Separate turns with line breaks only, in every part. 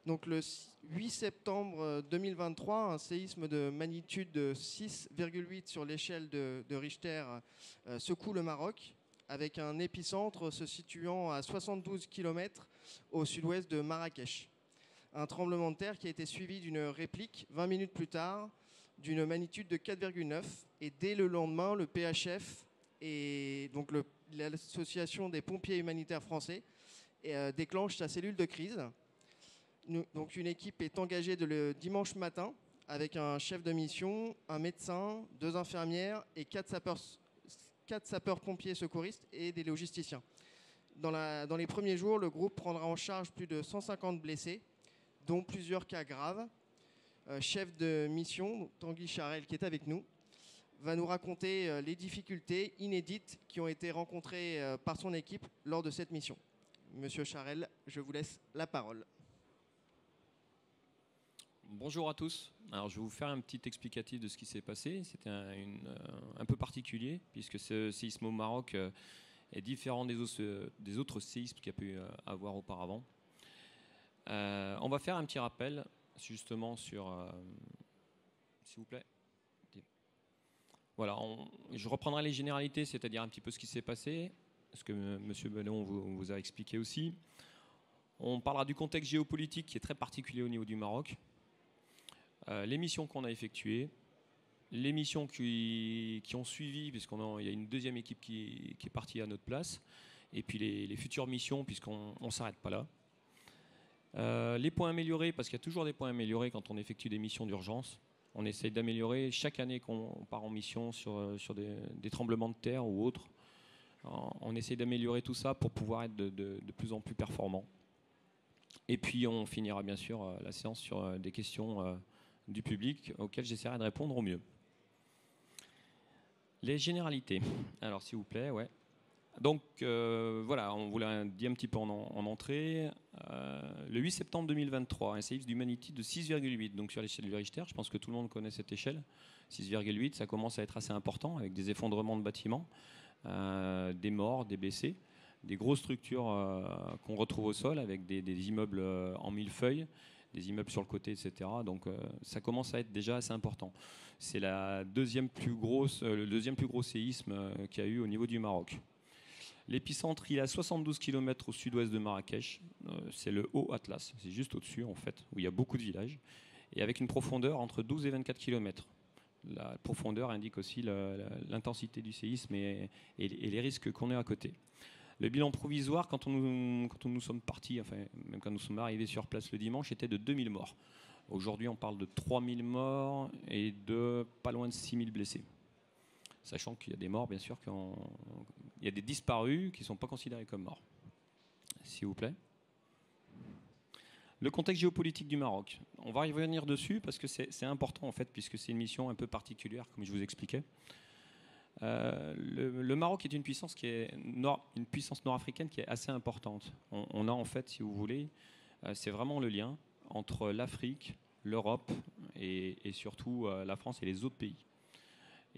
Donc le 8 septembre 2023, un séisme de magnitude de 6,8 sur l'échelle de Richter secoue le Maroc, avec un épicentre se situant à 72 km au sud-ouest de Marrakech. Un tremblement de terre qui a été suivi d'une réplique 20 minutes plus tard d'une magnitude de 4,9. Et dès le lendemain, le PHF et donc l'association des pompiers humanitaires français déclenche sa cellule de crise. Donc une équipe est engagée le dimanche matin avec un chef de mission, un médecin, 2 infirmières et 4 sapeurs-pompiers secouristes et des logisticiens. Dans les premiers jours, le groupe prendra en charge plus de 150 blessés, dont plusieurs cas graves. Chef de mission, Tanguy Charel, qui est avec nous, va nous raconter les difficultés inédites qui ont été rencontrées par son équipe lors de cette mission. Monsieur Charel, je vous laisse la parole.
Bonjour à tous. Alors, je vais vous faire un petit explicatif de ce qui s'est passé. C'était un peu particulier, puisque ce séisme au Maroc est différent des autres séismes qu'il y a pu avoir auparavant. On va faire un petit rappel, justement, sur... s'il vous plaît. Voilà, je reprendrai les généralités, c'est-à-dire un petit peu ce qui s'est passé, ce que M. Benon vous a expliqué aussi. On parlera du contexte géopolitique qui est très particulier au niveau du Maroc. Les missions qu'on a effectuées, les missions qui ont suivi, puisqu'il y a une deuxième équipe qui est partie à notre place, et puis les futures missions, puisqu'on ne s'arrête pas là. Les points améliorés, parce qu'il y a toujours des points améliorés quand on effectue des missions d'urgence. On essaye d'améliorer chaque année qu'on part en mission sur des tremblements de terre ou autres. On essaye d'améliorer tout ça pour pouvoir être de plus en plus performant. Et puis on finira bien sûr la séance sur des questions du public auxquelles j'essaierai de répondre au mieux. Les généralités. Alors s'il vous plaît, ouais. Donc voilà, on vous l'a dit un petit peu en entrée. Le 8 septembre 2023, un séisme d'humanité de 6,8, donc sur l'échelle de Richter. Je pense que tout le monde connaît cette échelle. 6,8, ça commence à être assez important, avec des effondrements de bâtiments, des morts, des blessés, des grosses structures qu'on retrouve au sol, avec des immeubles en millefeuille, des immeubles sur le côté, etc. Donc ça commence à être déjà assez important. C'est le deuxième plus gros séisme qu'il y a eu au niveau du Maroc. L'épicentre, il est à 72 km au sud-ouest de Marrakech. C'est le Haut Atlas. C'est juste au-dessus, en fait, où il y a beaucoup de villages. Et avec une profondeur entre 12 et 24 km. La profondeur indique aussi l'intensité du séisme et les risques qu'on a à côté. Le bilan provisoire, quand nous sommes partis, enfin, même quand nous sommes arrivés sur place le dimanche, était de 2000 morts. Aujourd'hui, on parle de 3000 morts et de pas loin de 6000 blessés. Sachant qu'il y a des morts, bien sûr, il y a des disparus qui ne sont pas considérés comme morts. S'il vous plaît. Le contexte géopolitique du Maroc. On va y revenir dessus parce que c'est important, en fait, puisque c'est une mission un peu particulière, comme je vous expliquais. Le Maroc est une puissance nord-africaine qui est assez importante. On a, en fait, si vous voulez, c'est vraiment le lien entre l'Afrique, l'Europe et surtout la France et les autres pays.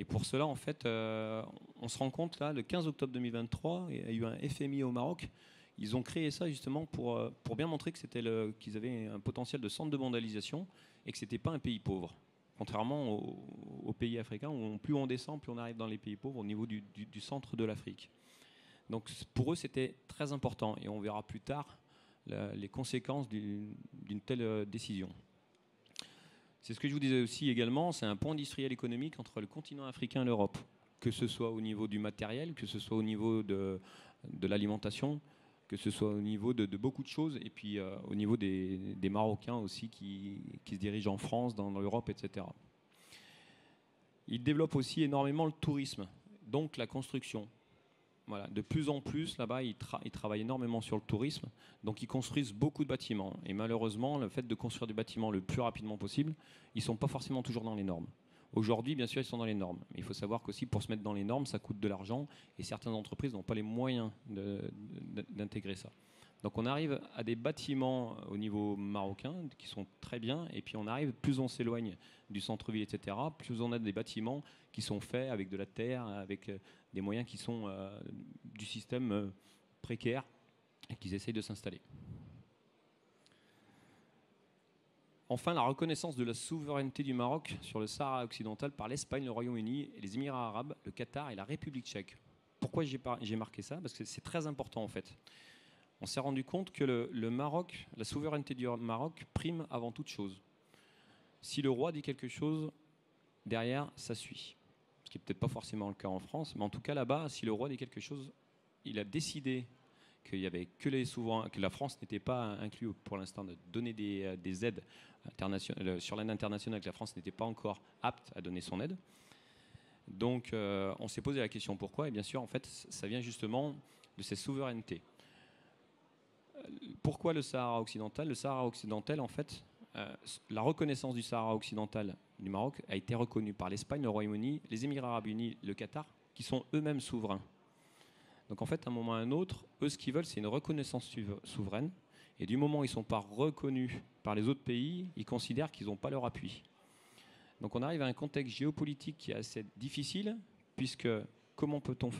Et pour cela, en fait, on se rend compte, là, le 15 octobre 2023, il y a eu un FMI au Maroc. Ils ont créé ça justement pour bien montrer que qu'ils avaient un potentiel de centre de mondialisation et que ce n'était pas un pays pauvre. Contrairement aux pays africains, où plus on descend, plus on arrive dans les pays pauvres au niveau du centre de l'Afrique. Donc pour eux, c'était très important. Et on verra plus tard les conséquences d'une telle décision. C'est ce que je vous disais aussi également, c'est un pont industriel économique entre le continent africain et l'Europe, que ce soit au niveau du matériel, que ce soit au niveau de l'alimentation, que ce soit au niveau de beaucoup de choses, et puis au niveau des Marocains aussi qui se dirigent en France, dans l'Europe, etc. Ils développent aussi énormément le tourisme, donc la construction. Voilà, de plus en plus, là-bas, ils travaillent énormément sur le tourisme. Donc, ils construisent beaucoup de bâtiments. Et malheureusement, le fait de construire des bâtiments le plus rapidement possible, ils ne sont pas forcément toujours dans les normes. Aujourd'hui, bien sûr, ils sont dans les normes. Mais il faut savoir qu'aussi, pour se mettre dans les normes, ça coûte de l'argent. Et certaines entreprises n'ont pas les moyens d'intégrer ça. Donc, on arrive à des bâtiments au niveau marocain qui sont très bien. Et puis, on arrive, plus on s'éloigne du centre-ville, etc., plus on a des bâtiments qui sont faits avec de la terre, avec des moyens qui sont du système précaire et qu'ils essayent de s'installer. Enfin, la reconnaissance de la souveraineté du Maroc sur le Sahara occidental par l'Espagne, le Royaume-Uni, les Émirats arabes, le Qatar et la République tchèque. Pourquoi j'ai marqué ça? Parce que c'est très important en fait. On s'est rendu compte que le Maroc, la souveraineté du Maroc prime avant toute chose. Si le roi dit quelque chose, derrière, ça suit. Ce qui n'est peut-être pas forcément le cas en France, mais en tout cas là-bas, si le roi dit quelque chose, il a décidé qu'il y avait que les souverains, que la France n'était pas inclue pour l'instant de donner des aides sur l'aide internationale, que la France n'était pas encore apte à donner son aide. Donc on s'est posé la question pourquoi, et bien sûr en fait ça vient justement de ces souverainetés. Pourquoi le Sahara occidental? Le Sahara occidental en fait, la reconnaissance du Sahara occidental du Maroc a été reconnue par l'Espagne, le Royaume-Uni, les Émirats arabes unis, le Qatar, qui sont eux-mêmes souverains. Donc en fait, à un moment ou à un autre, eux, ce qu'ils veulent, c'est une reconnaissance souveraine. Et du moment où ils ne sont pas reconnus par les autres pays, ils considèrent qu'ils n'ont pas leur appui. Donc on arrive à un contexte géopolitique qui est assez difficile, puisque comment peut-on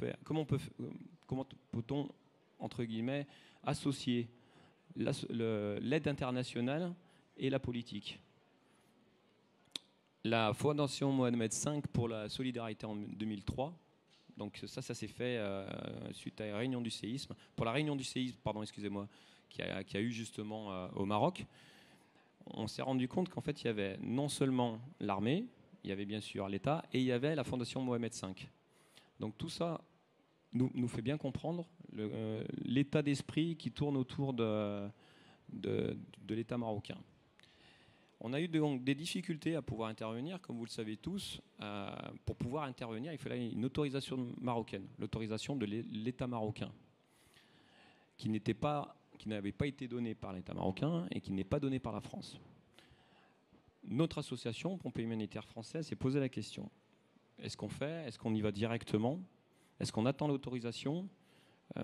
entre guillemets, associer l'aide internationale et la politique? La Fondation Mohamed V pour la solidarité en 2003, donc ça s'est fait suite à la réunion du séisme. Pour la réunion du séisme, qui a eu justement au Maroc, on s'est rendu compte qu'en fait, il y avait non seulement l'armée, il y avait bien sûr l'État, et il y avait la Fondation Mohamed V. Donc tout ça nous fait bien comprendre l'état d'esprit qui tourne autour de l'État marocain. On a eu donc des difficultés à pouvoir intervenir, comme vous le savez tous. Pour pouvoir intervenir, il fallait une autorisation marocaine, l'autorisation de l'État marocain, qui n'avait pas été donnée par l'État marocain et qui n'est pas donnée par la France. Notre association, Pompée Humanitaire Française, s'est posé la question. Est-ce qu'on fait? Est-ce qu'on y va directement? Est-ce qu'on attend l'autorisation?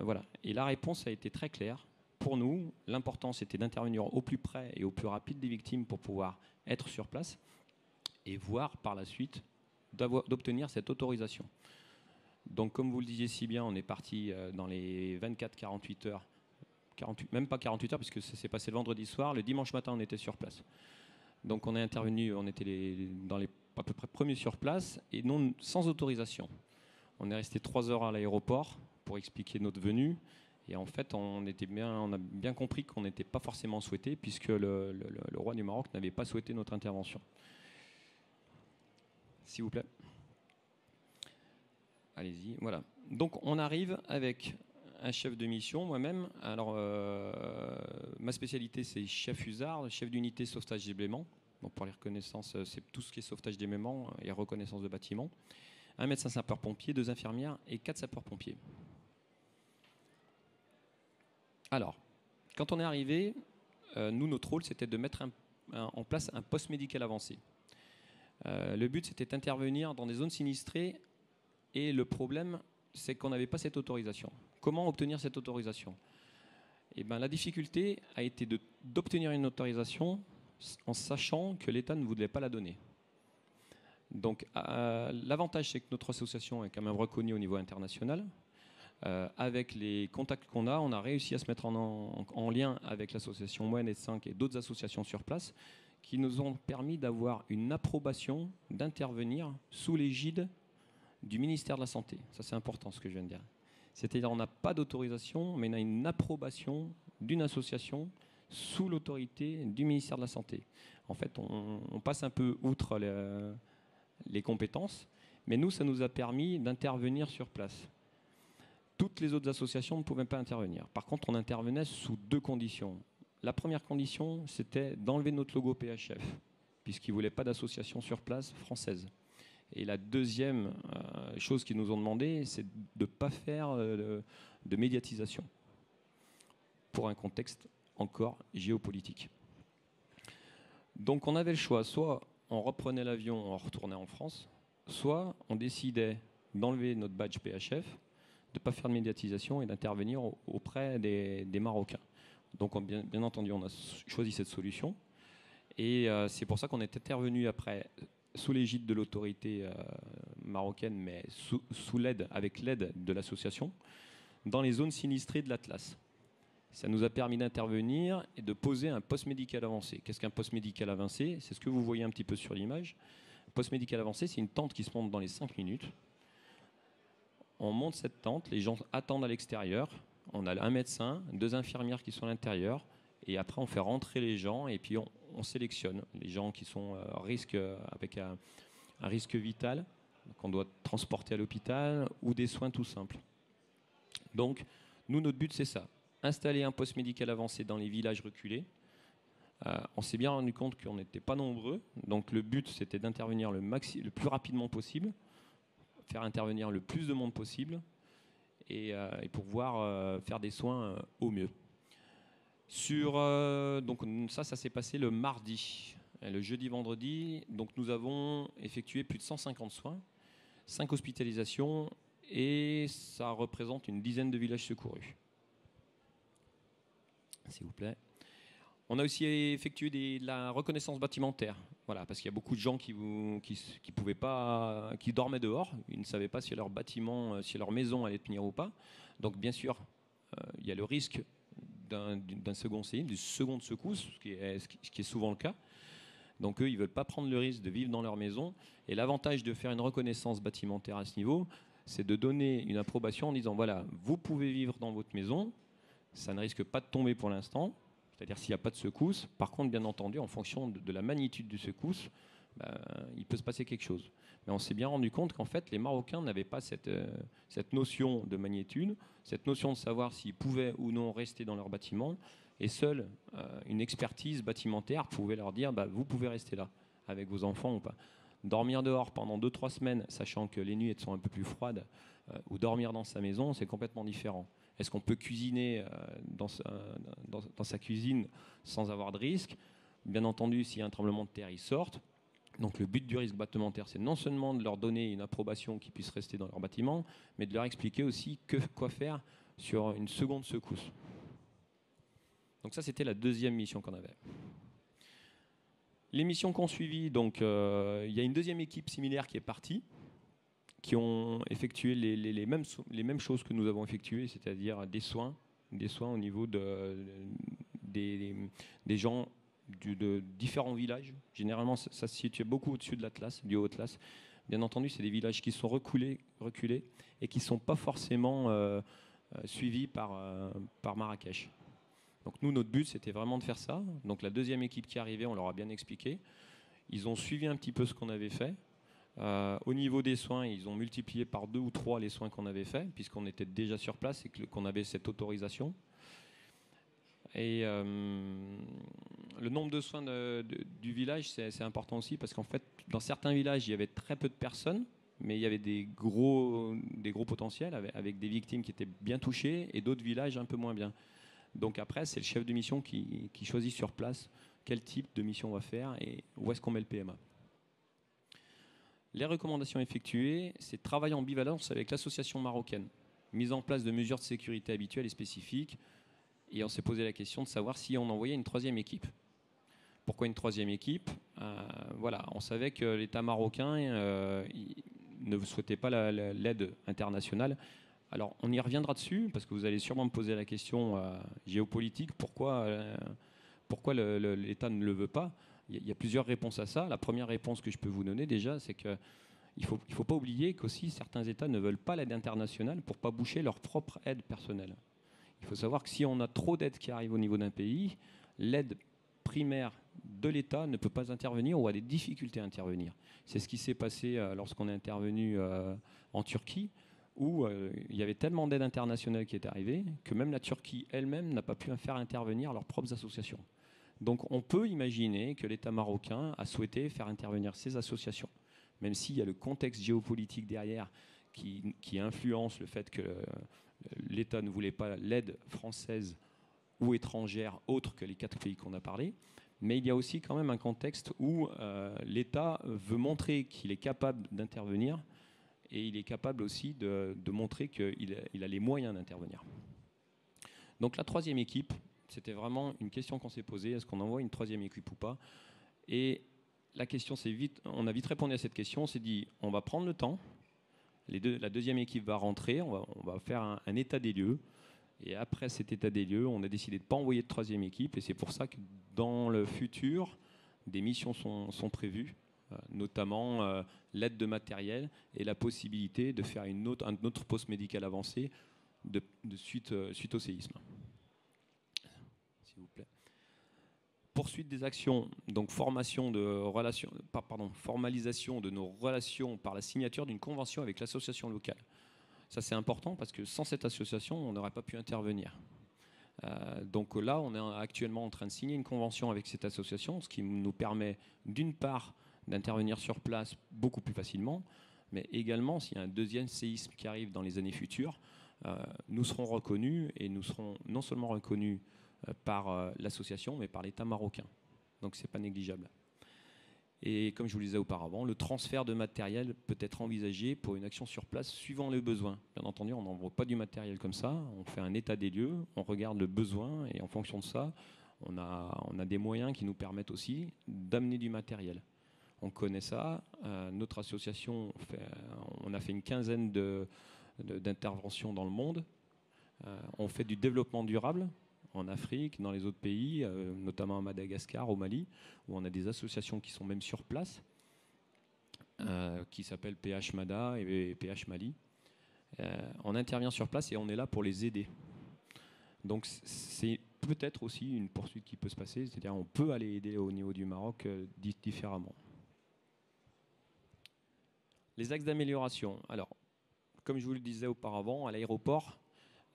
Voilà. Et la réponse a été très claire. Pour nous, l'important, c'était d'intervenir au plus près et au plus rapide des victimes pour pouvoir être sur place et voir par la suite d'obtenir cette autorisation. Donc, comme vous le disiez si bien, on est parti dans les 24-48 heures, même pas 48 heures, puisque ça s'est passé le vendredi soir. Le dimanche matin, on était sur place. Donc, on est intervenu, on était dans les à peu près premiers sur place et non sans autorisation. On est resté 3 heures à l'aéroport pour expliquer notre venue. Et en fait, on a bien compris qu'on n'était pas forcément souhaité, puisque le roi du Maroc n'avait pas souhaité notre intervention. S'il vous plaît. Allez-y, voilà. Donc on arrive avec un chef de mission, moi-même. Alors, ma spécialité, c'est chef USAR, chef d'unité sauvetage déblaiement. Donc pour les reconnaissances, c'est tout ce qui est sauvetage déblaiement et reconnaissance de bâtiments. Un médecin sapeur-pompier, 2 infirmières et 4 sapeurs-pompiers. Alors, quand on est arrivé, nous, notre rôle, c'était de mettre en place un poste médical avancé. Le but, c'était d'intervenir dans des zones sinistrées et le problème, c'est qu'on n'avait pas cette autorisation. Comment obtenir cette autorisation? Eh bien, la difficulté a été d'obtenir une autorisation en sachant que l'État ne voulait pas la donner. Donc, l'avantage, c'est que notre association est quand même reconnue au niveau international. Avec les contacts qu'on a, on a réussi à se mettre en lien avec l'association Mohamed V et d'autres associations sur place qui nous ont permis d'avoir une approbation d'intervenir sous l'égide du ministère de la Santé. Ça, c'est important ce que je viens de dire. C'est-à-dire on n'a pas d'autorisation, mais on a une approbation d'une association sous l'autorité du ministère de la Santé. En fait, on passe un peu outre les compétences, mais nous, ça nous a permis d'intervenir sur place. Toutes les autres associations ne pouvaient pas intervenir. Par contre, on intervenait sous 2 conditions. La première condition, c'était d'enlever notre logo PHF, puisqu'ils ne voulaient pas d'association sur place française. Et la deuxième chose qu'ils nous ont demandé, c'est de ne pas faire de médiatisation, pour un contexte encore géopolitique. Donc on avait le choix, soit on reprenait l'avion, on retournait en France, soit on décidait d'enlever notre badge PHF, de ne pas faire de médiatisation et d'intervenir auprès des Marocains. Donc bien entendu, on a choisi cette solution. Et c'est pour ça qu'on est intervenu après sous l'égide de l'autorité marocaine, mais avec l'aide de l'association, dans les zones sinistrées de l'Atlas. Ça nous a permis d'intervenir et de poser un poste médical avancé. Qu'est-ce qu'un poste médical avancé? C'est ce que vous voyez un petit peu sur l'image. Un poste médical avancé, c'est une tente qui se monte dans les 5 minutes. On monte cette tente, les gens attendent à l'extérieur. On a un médecin, 2 infirmières qui sont à l'intérieur. Et après, on fait rentrer les gens et puis on sélectionne les gens qui sont à risque, avec un risque vital, qu'on doit transporter à l'hôpital ou des soins tout simples. Donc, nous, notre but, c'est ça. Installer un poste médical avancé dans les villages reculés. On s'est bien rendu compte qu'on n'était pas nombreux. Donc, le but, c'était d'intervenir le plus rapidement possible, faire intervenir le plus de monde possible et pour pouvoir faire des soins au mieux. Donc ça s'est passé le mardi. Et le jeudi, vendredi, donc nous avons effectué plus de 150 soins, 5 hospitalisations et ça représente une dizaine de villages secourus. S'il vous plaît. On a aussi effectué de la reconnaissance bâtimentaire, voilà, parce qu'il y a beaucoup de gens qui pouvaient pas, qui dormaient dehors, ils ne savaient pas si leur bâtiment, si leur maison allait tenir ou pas. Donc bien sûr, il y a le risque d'un second séisme, d'une seconde secousse, ce qui est souvent le cas. Donc eux, ils ne veulent pas prendre le risque de vivre dans leur maison. Et l'avantage de faire une reconnaissance bâtimentaire à ce niveau, c'est de donner une approbation en disant, voilà, vous pouvez vivre dans votre maison, ça ne risque pas de tomber pour l'instant, c'est-à-dire s'il n'y a pas de secousse. Par contre, bien entendu, en fonction de la magnitude du secousse, il peut se passer quelque chose. Mais on s'est bien rendu compte qu'en fait, les Marocains n'avaient pas cette notion de magnitude, cette notion de savoir s'ils pouvaient ou non rester dans leur bâtiment. Et seule une expertise bâtimentaire pouvait leur dire vous pouvez rester là avec vos enfants ou pas. Dormir dehors pendant 2-3 semaines, sachant que les nuits elles sont un peu plus froides, ou dormir dans sa maison, c'est complètement différent. Est-ce qu'on peut cuisiner dans sa cuisine sans avoir de risque? Bien entendu, s'il y a un tremblement de terre, ils sortent. Donc le but du risque bâtimentaire, c'est non seulement de leur donner une approbation qu'ils puissent rester dans leur bâtiment, mais de leur expliquer aussi quoi faire sur une seconde secousse. Donc ça, c'était la deuxième mission qu'on avait. Les missions qu'on suivit, donc il y a une deuxième équipe similaire qui est partie, qui ont effectué les mêmes choses que nous avons effectuées, c'est-à-dire des soins au niveau des gens de différents villages. Généralement, ça se situe beaucoup au-dessus de l'Atlas, du Haut-Atlas. Bien entendu, c'est des villages qui sont reculés et qui ne sont pas forcément suivis par Marrakech. Donc nous, notre but, c'était vraiment de faire ça. Donc la deuxième équipe qui arrivait, on leur a bien expliqué. Ils ont suivi un petit peu ce qu'on avait fait. Au niveau des soins, ils ont multiplié par 2 ou 3 les soins qu'on avait faits, puisqu'on était déjà sur place et qu'on avait cette autorisation. Et le nombre de soins du village, c'est important aussi, parce qu'en fait, dans certains villages, il y avait très peu de personnes, mais il y avait des gros potentiels, avec des victimes qui étaient bien touchées, et d'autres villages un peu moins bien. Donc après, c'est le chef de mission qui choisit sur place quel type de mission on va faire et où est-ce qu'on met le PMA. Les recommandations effectuées, c'est travail en bivalence avec l'association marocaine. Mise en place de mesures de sécurité habituelles et spécifiques. Et on s'est posé la question de savoir si on envoyait une troisième équipe. Pourquoi une troisième équipe? Voilà, on savait que l'État marocain ne souhaitait pas l'aide internationale. Alors, on y reviendra dessus, parce que vous allez sûrement me poser la question géopolitique, pourquoi l'État ne le veut pas? Il y a plusieurs réponses à ça. La première réponse que je peux vous donner déjà, c'est qu'il ne faut pas oublier qu'aussi certains États ne veulent pas l'aide internationale pour ne pas boucher leur propre aide personnelle. Il faut savoir que si on a trop d'aides qui arrivent au niveau d'un pays, l'aide primaire de l'État ne peut pas intervenir ou a des difficultés à intervenir. C'est ce qui s'est passé lorsqu'on est intervenu en Turquie, où il y avait tellement d'aide internationale qui est arrivée que même la Turquie elle-même n'a pas pu faire intervenir leurs propres associations. Donc on peut imaginer que l'État marocain a souhaité faire intervenir ces associations, même s'il y a le contexte géopolitique derrière qui influence le fait que l'État ne voulait pas l'aide française ou étrangère autre que les 4 pays qu'on a parlé. Mais il y a aussi quand même un contexte où l'État veut montrer qu'il est capable d'intervenir et il est capable aussi de montrer qu'il a les moyens d'intervenir. Donc la troisième équipe, c'était vraiment une question qu'on s'est posée, est-ce qu'on envoie une troisième équipe ou pas? Et la question, on a vite répondu à cette question, on s'est dit, on va prendre le temps, la deuxième équipe va rentrer, on va faire un état des lieux, Et après cet état des lieux, on a décidé de ne pas envoyer de troisième équipe. Et c'est pour ça que dans le futur, des missions sont prévues, notamment l'aide de matériel et la possibilité de faire un autre poste médical avancé suite au séisme. S'il vous plaît. Poursuite des actions, donc formalisation de nos relations par la signature d'une convention avec l'association locale. Ça, c'est important parce que sans cette association, on n'aurait pas pu intervenir. Donc là, on est actuellement en train de signer une convention avec cette association, ce qui nous permet d'une part d'intervenir sur place beaucoup plus facilement, mais également, s'il y a un deuxième séisme qui arrive dans les années futures, nous serons reconnus, et nous serons non seulement reconnus par l'association, mais par l'État marocain. Donc ce n'est pas négligeable. Et comme je vous le disais auparavant, le transfert de matériel peut être envisagé pour une action sur place suivant les besoins. Bien entendu, on n'envoie pas du matériel comme ça, on fait un état des lieux, on regarde le besoin, et en fonction de ça, on a des moyens qui nous permettent aussi d'amener du matériel. On connaît ça, notre association, on a fait une quinzaine d'interventions dans le monde. On fait du développement durable en Afrique, dans les autres pays, notamment à Madagascar, au Mali, où on a des associations qui sont même sur place, qui s'appellent PH Mada et PH Mali. On intervient sur place et on est là pour les aider. Donc c'est peut-être aussi une poursuite qui peut se passer, c'est-à-dire on peut aller aider au niveau du Maroc différemment. Les axes d'amélioration. Alors, comme je vous le disais auparavant, à l'aéroport,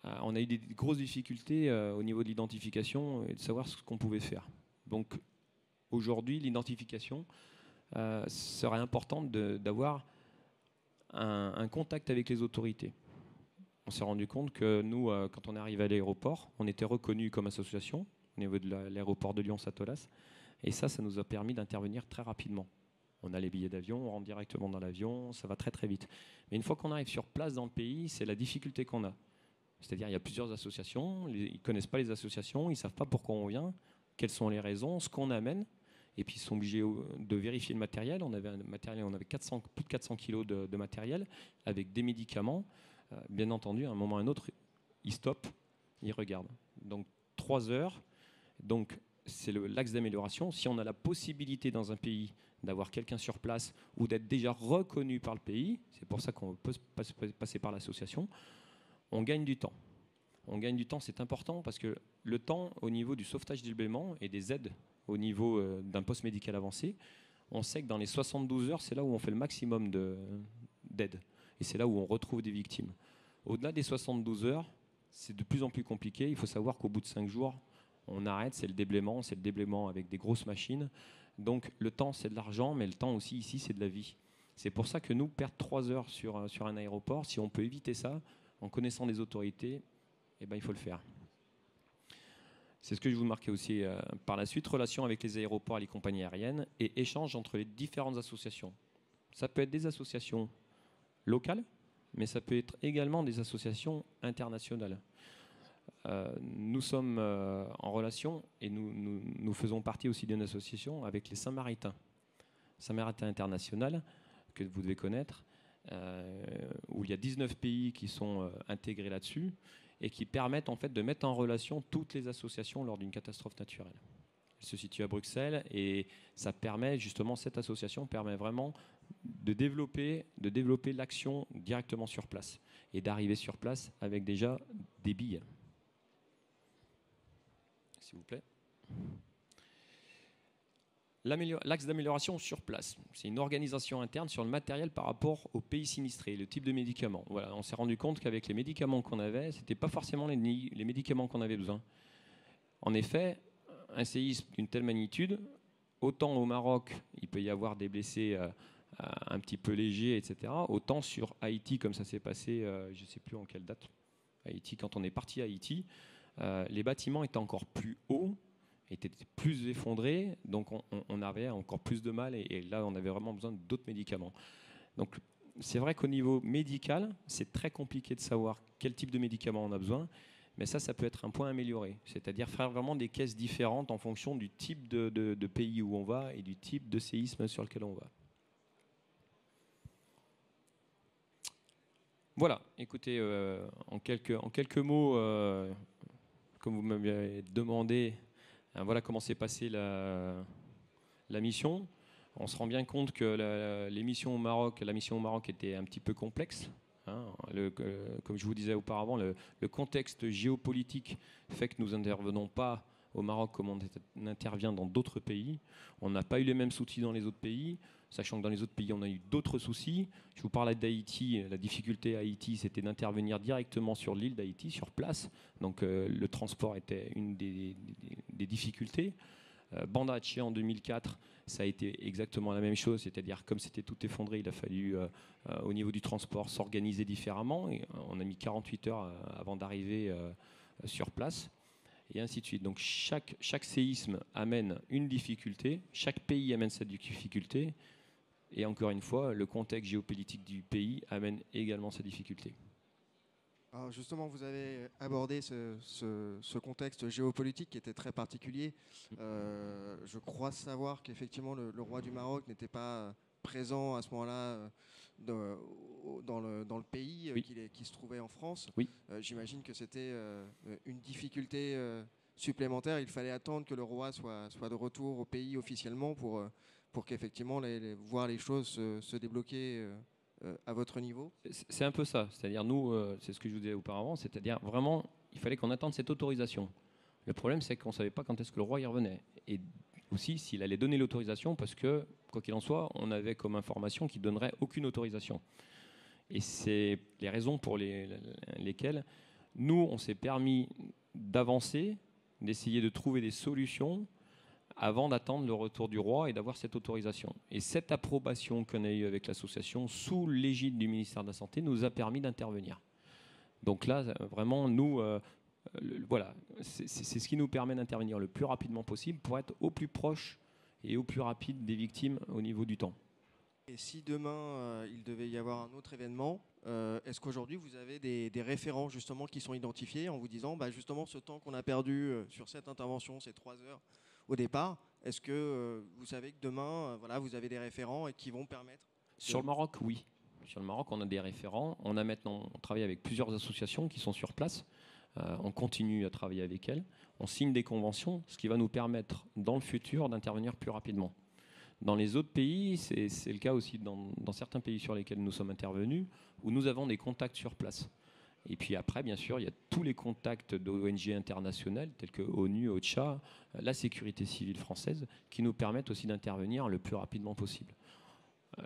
on a eu des grosses difficultés au niveau de l'identification et de savoir ce qu'on pouvait faire. Donc aujourd'hui, l'identification serait importante d'avoir un contact avec les autorités. On s'est rendu compte que nous, quand on est arrivé à l'aéroport, on était reconnu comme association au niveau de l'aéroport de Lyon-Satolas. Et ça nous a permis d'intervenir très rapidement. On a les billets d'avion, on rentre directement dans l'avion, ça va très très vite. Mais une fois qu'on arrive sur place dans le pays, c'est la difficulté qu'on a. C'est-à-dire qu'il y a plusieurs associations, ils ne connaissent pas les associations, ils ne savent pas pourquoi on vient, quelles sont les raisons, ce qu'on amène. Et puis ils sont obligés de vérifier le matériel. On avait plus de 400 kilos de matériel avec des médicaments. Bien entendu, à un moment ou à un autre, ils stoppent, ils regardent. Donc 3 heures, donc c'est l'axe d'amélioration. Si on a la possibilité dans un pays d'avoir quelqu'un sur place ou d'être déjà reconnu par le pays, c'est pour ça qu'on peut passer par l'association, on gagne du temps. On gagne du temps, c'est important parce que le temps au niveau du sauvetage d'éblément et des aides au niveau d'un poste médical avancé, on sait que dans les 72 heures, c'est là où on fait le maximum d'aide. Et c'est là où on retrouve des victimes. Au-delà des 72 heures, c'est de plus en plus compliqué. Il faut savoir qu'au bout de 5 jours, on arrête, c'est le déblaiement avec des grosses machines. Donc le temps, c'est de l'argent, mais le temps aussi ici, c'est de la vie. C'est pour ça que nous, perdre 3 heures sur un aéroport, si on peut éviter ça, en connaissant les autorités, eh ben, il faut le faire. C'est ce que je vous marquais aussi par la suite, relations avec les aéroports et les compagnies aériennes et échanges entre les différentes associations. Ça peut être des associations locales, mais ça peut être également des associations internationales. Nous sommes en relation et nous faisons partie aussi d'une association avec les Saint-Maritains. Saint-Maritain International, que vous devez connaître, où il y a 19 pays qui sont intégrés là-dessus et qui permettent en fait de mettre en relation toutes les associations lors d'une catastrophe naturelle. Elle se situe à Bruxelles et ça permet justement, cette association permet vraiment de développer l'action directement sur place et d'arriver sur place avec déjà des billes. S'il vous plaît. L'axe d'amélioration sur place, c'est une organisation interne sur le matériel par rapport au pays sinistré, le type de médicaments. Voilà, on s'est rendu compte qu'avec les médicaments qu'on avait, ce n'était pas forcément les médicaments qu'on avait besoin. En effet, un séisme d'une telle magnitude, autant au Maroc, il peut y avoir des blessés un petit peu légers, etc. Autant sur Haïti, comme ça s'est passé, je ne sais plus en quelle date, Haïti, quand on est parti à Haïti, les bâtiments étaient encore plus hauts, étaient plus effondrés, donc on avait encore plus de mal et là on avait vraiment besoin d'autres médicaments. Donc c'est vrai qu'au niveau médical, c'est très compliqué de savoir quel type de médicaments on a besoin, mais ça peut être un point amélioré, c'est-à-dire faire vraiment des caisses différentes en fonction du type de pays où on va et du type de séisme sur lequel on va. Voilà, écoutez, en quelques mots, comme vous m'avez demandé, voilà comment s'est passée la mission. On se rend bien compte que la mission au Maroc était un petit peu complexe. Hein. Comme je vous disais auparavant, le contexte géopolitique fait que nous n'intervenons pas au Maroc comme on intervient dans d'autres pays. On n'a pas eu les mêmes soucis dans les autres pays, sachant que dans les autres pays, on a eu d'autres soucis. Je vous parlais d'Haïti. La difficulté à Haïti, c'était d'intervenir directement sur l'île d'Haïti, sur place. Donc le transport était une des difficultés. Banda Aceh en 2004, ça a été exactement la même chose, c'est-à-dire comme c'était tout effondré, il a fallu au niveau du transport s'organiser différemment. Et on a mis 48 heures avant d'arriver sur place, et ainsi de suite. Donc chaque séisme amène une difficulté, chaque pays amène cette difficulté, et encore une fois, le contexte géopolitique du pays amène également sa difficulté.
Alors justement, vous avez abordé ce contexte géopolitique qui était très particulier. Je crois savoir qu'effectivement le roi du Maroc n'était pas présent à ce moment-là dans le pays,
Oui.
qui se trouvait en France.
Oui.
J'imagine que c'était une difficulté supplémentaire. Il fallait attendre que le roi soit de retour au pays officiellement pour qu'effectivement voir les choses se débloquer à votre niveau.
C'est un peu ça. C'est-à-dire, nous, c'est ce que je vous disais auparavant, c'est-à-dire vraiment, il fallait qu'on attende cette autorisation. Le problème, c'est qu'on ne savait pas quand est-ce que le roi y revenait. Et aussi, s'il allait donner l'autorisation, parce que, quoi qu'il en soit, on avait comme information qu'il ne donnerait aucune autorisation. Et c'est les raisons pour lesquelles nous, on s'est permis d'avancer, d'essayer de trouver des solutions avant d'attendre le retour du roi et d'avoir cette autorisation. Et cette approbation qu'on a eue avec l'association, sous l'égide du ministère de la Santé, nous a permis d'intervenir. Donc là, vraiment, nous, voilà, c'est ce qui nous permet d'intervenir le plus rapidement possible pour être au plus proche et au plus rapide des victimes au niveau du temps.
Et si demain, il devait y avoir un autre événement, est-ce qu'aujourd'hui, vous avez des référents justement qui sont identifiés en vous disant, justement, ce temps qu'on a perdu sur cette intervention, ces 3 heures au départ, est-ce que vous savez que demain, vous avez des référents et qui vont permettre
Sur le Maroc, oui. Sur le Maroc, on a des référents. On travaille avec plusieurs associations qui sont sur place. On continue à travailler avec elles. On signe des conventions, ce qui va nous permettre, dans le futur, d'intervenir plus rapidement. Dans les autres pays, c'est le cas aussi dans certains pays sur lesquels nous sommes intervenus, où nous avons des contacts sur place. Et puis après, bien sûr, il y a tous les contacts d'ONG internationales, tels que ONU, OCHA, la sécurité civile française, qui nous permettent aussi d'intervenir le plus rapidement possible.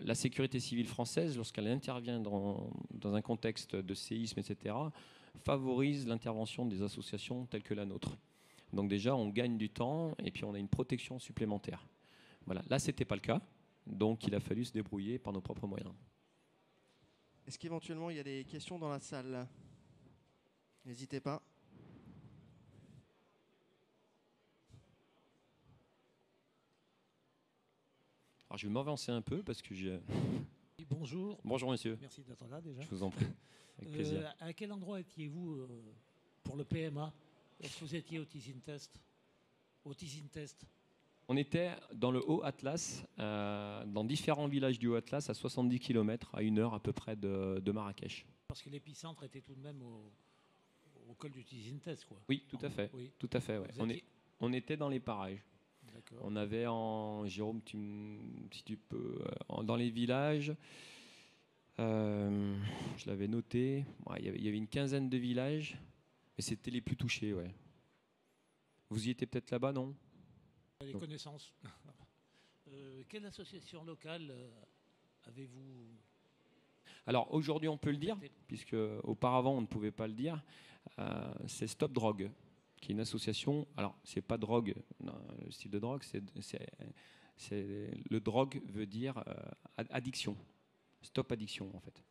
La sécurité civile française, lorsqu'elle intervient dans un contexte de séisme, etc., favorise l'intervention des associations telles que la nôtre. Donc déjà, on gagne du temps et puis on a une protection supplémentaire. Voilà. Là, ce n'était pas le cas, donc il a fallu se débrouiller par nos propres moyens.
Est-ce qu'éventuellement, il y a des questions dans la salle ? N'hésitez pas.
Alors, je vais m'avancer un peu parce que j'ai...
Bonjour.
Bonjour, monsieur.
Merci d'être là déjà.
Je vous en prie. Avec plaisir.
À quel endroit étiez-vous pour le PMA? Est-ce que vous étiez au Teasing Test?
On était dans le Haut-Atlas, dans différents villages du Haut-Atlas, à 70 km, à 1 heure à peu près de Marrakech.
Parce que l'épicentre était tout de même au col du Teasing Test, quoi.
Oui, tout à fait.
Oui.
Tout à fait, ouais. On était dans les parages.
D'accord.
On avait Jérôme, si tu peux, dans les villages, je l'avais noté, il y avait une quinzaine de villages, mais c'était les plus touchés, ouais. Vous y étiez peut-être là-bas, non?
Les connaissances. Quelle association locale avez-vous?
Alors aujourd'hui on peut le dire, puisque auparavant on ne pouvait pas le dire, c'est Stop Drogue, qui est une association, alors c'est pas drogue, non, le style de drogue, le drogue veut dire addiction, Stop Addiction en fait.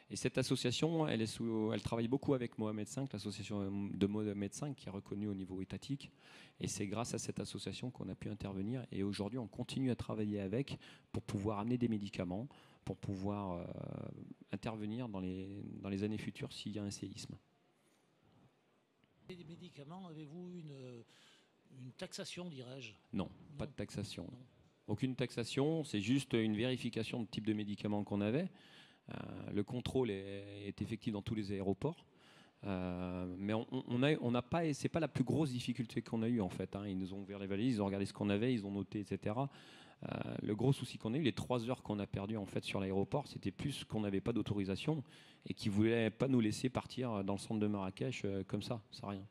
Et cette association, elle travaille beaucoup avec Mohamed V, l'association de Mohamed V qui est reconnue au niveau étatique. Et c'est grâce à cette association qu'on a pu intervenir. Et aujourd'hui, on continue à travailler avec pour pouvoir amener des médicaments, pour pouvoir intervenir dans les années futures s'il y a un séisme.
Des médicaments, avez-vous une taxation, dirais-je?
Non, pas de taxation. Non. Aucune taxation, c'est juste une vérification du type de médicament qu'on avait. Le contrôle est effectif dans tous les aéroports. Mais on n'a pas, c'est pas la plus grosse difficulté qu'on a eue en fait. Ils nous ont ouvert les valises, ils ont regardé ce qu'on avait, ils ont noté, etc. Le gros souci qu'on a eu, les 3 heures qu'on a perdues en fait sur l'aéroport, c'était plus qu'on n'avait pas d'autorisation et qu'ils voulaient pas nous laisser partir dans le centre de Marrakech comme ça, sans rien.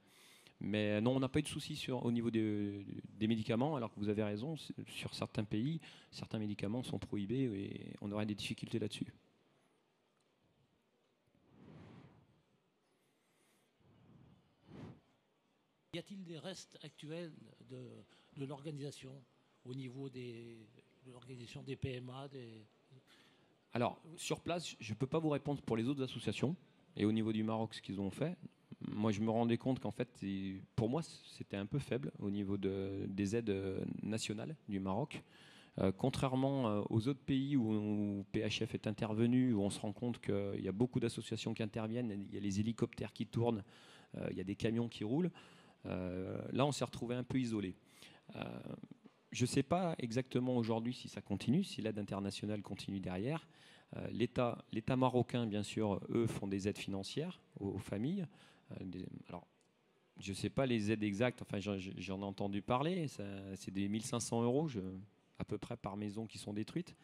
Mais non, on n'a pas eu de souci au niveau des médicaments, alors que vous avez raison, sur certains pays, certains médicaments sont prohibés et on aurait des difficultés là-dessus.
Y a-t-il des restes actuels de l'organisation au niveau de l'organisation des PMA
Alors, sur place, je ne peux pas vous répondre pour les autres associations et au niveau du Maroc, ce qu'ils ont fait. Moi, je me rendais compte qu'en fait, pour moi, c'était un peu faible au niveau des aides nationales du Maroc. Contrairement aux autres pays où PHF est intervenu, où on se rend compte qu'il y a beaucoup d'associations qui interviennent, il y a les hélicoptères qui tournent, il y a des camions qui roulent. Là, on s'est retrouvé un peu isolé. Je ne sais pas exactement aujourd'hui si ça continue, si l'aide internationale continue derrière. L'État marocain, bien sûr, eux font des aides financières aux familles. Alors, je ne sais pas les aides exactes, enfin j'en ai entendu parler, c'est des 1500 euros à peu près par maison qui sont détruites.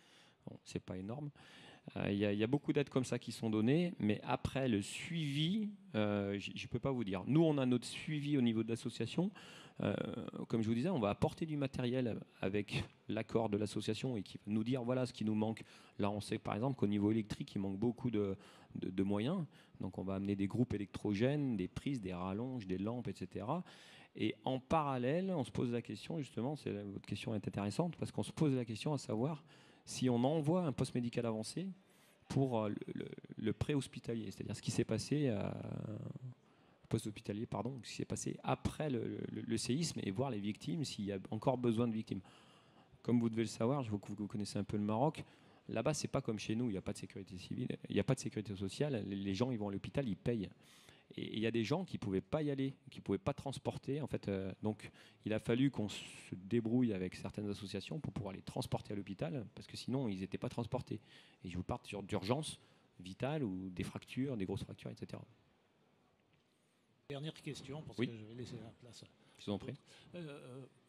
Bon, c'est pas énorme. Il y a beaucoup d'aides comme ça qui sont données, mais après le suivi, je ne peux pas vous dire. Nous, on a notre suivi au niveau de l'association. Comme je vous disais, on va apporter du matériel avec l'accord de l'association et qui va nous dire voilà ce qui nous manque. Là, on sait par exemple qu'au niveau électrique, il manque beaucoup de moyens. Donc, on va amener des groupes électrogènes, des prises, des rallonges, des lampes, etc. Et en parallèle, on se pose la question, justement, votre question est intéressante, parce qu'on se pose la question à savoir si on envoie un poste médical avancé pour le pré-hospitalier, c'est-à-dire ce qui s'est passé post-hospitalier, pardon, ce qui s'est passé après le séisme et voir les victimes, s'il y a encore besoin de victimes. Comme vous devez le savoir, je vois que vous connaissez un peu le Maroc, là-bas, c'est pas comme chez nous, il n'y a pas de sécurité civile, il n'y a pas de sécurité sociale, les gens, ils vont à l'hôpital, ils payent. Et il y a des gens qui ne pouvaient pas y aller, qui ne pouvaient pas transporter. En fait, donc, il a fallu qu'on se débrouille avec certaines associations pour pouvoir les transporter à l'hôpital, parce que sinon, ils n'étaient pas transportés. Et je vous parle sur d'urgence vitale ou des fractures, des grosses fractures, etc.
Dernière question, parce
oui.
que je vais laisser la place.
Je vous en prie.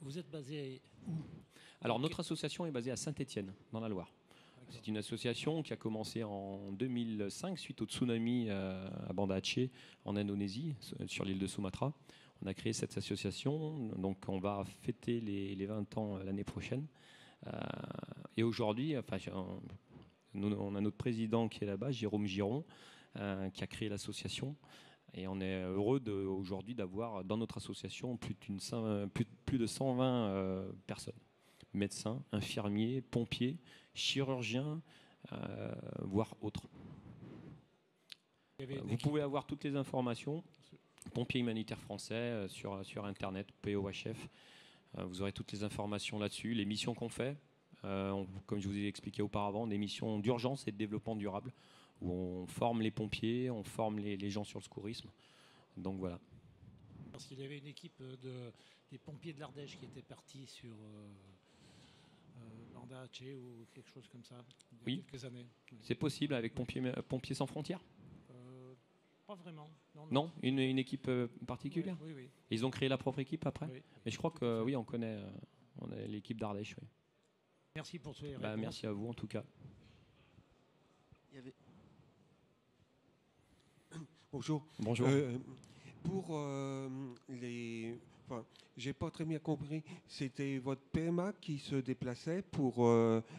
Vous êtes basé où?
Alors, notre association est basée à Saint-Étienne, dans la Loire. C'est une association qui a commencé en 2005 suite au tsunami à Banda Aceh en Indonésie, sur l'île de Sumatra. On a créé cette association, donc on va fêter les 20 ans l'année prochaine. Et aujourd'hui, enfin, on a notre président qui est là-bas, Jérôme Giron, qui a créé l'association. Et on est heureux aujourd'hui d'avoir dans notre association plus de 120 personnes. Médecins, infirmiers, pompiers, chirurgiens, voire autres. Vous pouvez avoir toutes les informations, pompiers humanitaires français, sur Internet, POHF. Vous aurez toutes les informations là-dessus, les missions qu'on fait, comme je vous ai expliqué auparavant, des missions d'urgence et de développement durable, où on forme les pompiers, on forme les gens sur le secourisme. Donc voilà.
Parce qu'il y avait une équipe des pompiers de l'Ardèche qui était partie sur Banda Aceh ou quelque chose comme ça, il y a quelques années.
C'est possible avec Pompiers sans frontières?
Pas vraiment.
Non, une équipe particulière?
Oui.
Ils ont créé la propre équipe après?
Oui.
Mais je crois que oui, on connaît l'équipe d'Ardèche. Oui.
Merci pour ces réponses.
Merci à vous en tout cas.
Bonjour.
Bonjour.
Pour j'ai pas très bien compris. C'était votre PMA qui se déplaçait pour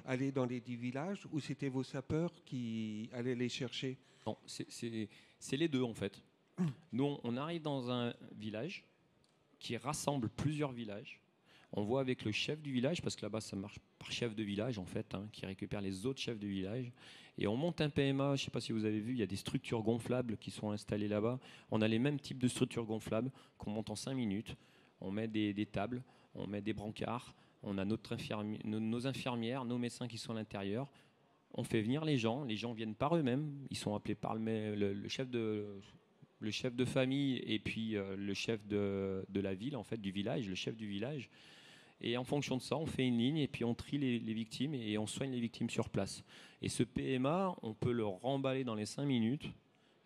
aller dans les 10 villages ou c'était vos sapeurs qui allaient les chercher?
Non, c'est les deux en fait. Nous, on arrive dans un village qui rassemble plusieurs villages. On voit avec le chef du village, parce que là-bas ça marche par chef de village en fait, qui récupère les autres chefs de village. Et on monte un PMA, je ne sais pas si vous avez vu, il y a des structures gonflables qui sont installées là-bas. On a les mêmes types de structures gonflables qu'on monte en 5 minutes. On met des tables, on met des brancards, on a nos infirmières, nos médecins qui sont à l'intérieur. On fait venir les gens viennent par eux-mêmes, ils sont appelés par le chef de famille et puis le chef de la ville, en fait, du village, le chef du village. Et en fonction de ça, on fait une ligne et puis on trie les victimes et on soigne les victimes sur place. Et ce PMA, on peut le remballer dans les 5 minutes.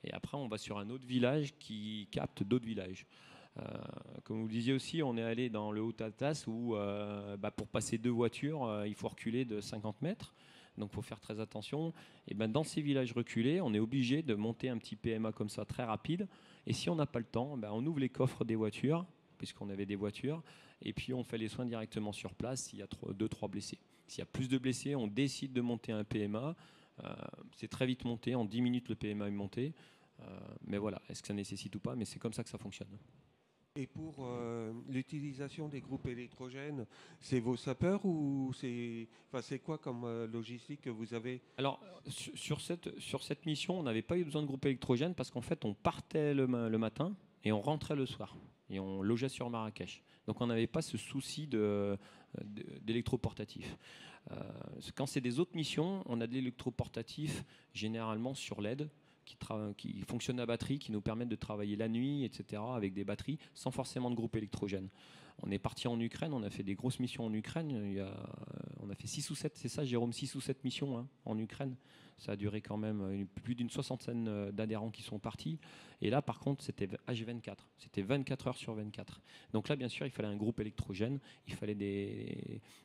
Et après, on va sur un autre village qui capte d'autres villages. Comme vous le disiez aussi, on est allé dans le Haut-Alsace où pour passer 2 voitures, il faut reculer de 50 mètres. Donc il faut faire très attention. Et dans ces villages reculés, on est obligé de monter un petit PMA comme ça, très rapide. Et si on n'a pas le temps, on ouvre les coffres des voitures, puisqu'on avait des voitures, et puis on fait les soins directement sur place s'il y a 2-3 blessés. S'il y a plus de blessés, on décide de monter un PMA. C'est très vite monté, en 10 minutes le PMA est monté. Mais voilà, est-ce que ça nécessite ou pas? Mais c'est comme ça que ça fonctionne.
Et pour l'utilisation des groupes électrogènes, c'est vos sapeurs ou c'est quoi comme logistique que vous avez?
Alors, sur cette mission, on n'avait pas eu besoin de groupe électrogène parce qu'en fait, on partait le matin et on rentrait le soir. Et on logeait sur Marrakech. Donc, on n'avait pas ce souci d'électroportatif. Quand c'est des autres missions, on a de l'électroportatif généralement sur LED, qui fonctionnent à batterie, qui nous permettent de travailler la nuit, etc., avec des batteries, sans forcément de groupe électrogène. On est parti en Ukraine, on a fait des grosses missions en Ukraine. On a fait 6 ou 7, c'est ça, Jérôme, 6 ou 7 missions en Ukraine. Ça a duré quand même plus d'une 60aine d'adhérents qui sont partis. Et là, par contre, c'était H24. C'était 24 heures sur 24. Donc là, bien sûr, il fallait un groupe électrogène. Il fallait